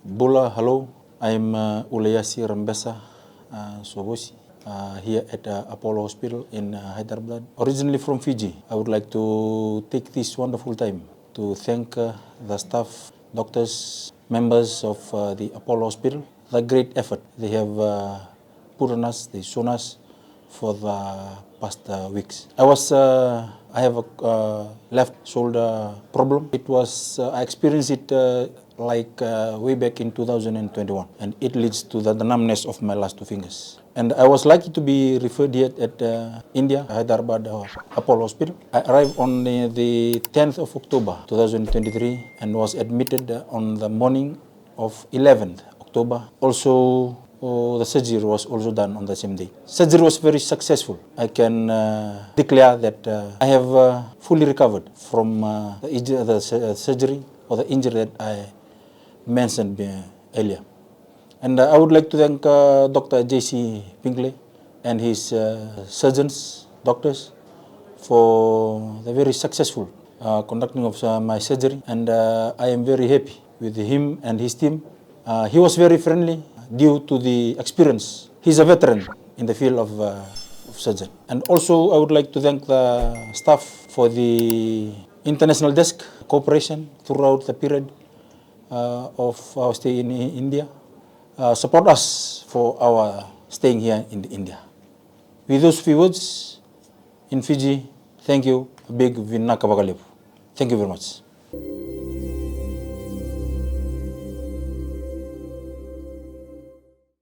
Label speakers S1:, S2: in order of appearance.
S1: Bula, hello. I'm Ulaiasi Savosi here at Apollo Hospital in Hyderabad. Originally from Fiji, I would like to take this wonderful time to thank the staff, doctors, members of the Apollo Hospital, the great effort they have put on us, they shown us for the past weeks. I have a left shoulder problem. It was, I experienced it way back in 2021, and it leads to the numbness of my last two fingers. And I was lucky to be referred here at India, Hyderabad Apollo Hospital. I arrived on the 10th of October 2023 and was admitted on the morning of 11th October. Also, the surgery was also done on the same day. Surgery was very successful. I can declare that I have fully recovered from the surgery or the injury that I mentioned earlier. And I would like to thank Dr. Jairam Pingley and his surgeons, doctors, for the very successful conducting of my surgery. And I am very happy with him and his team. He was very friendly due to the experience. He's a veteran in the field of surgery. And also I would like to thank the staff for the international desk cooperation throughout the period of our stay in India. Support us for our staying here in India. With those few words, in Fiji, thank you, big Vinna Kabagalepu. Thank you very much.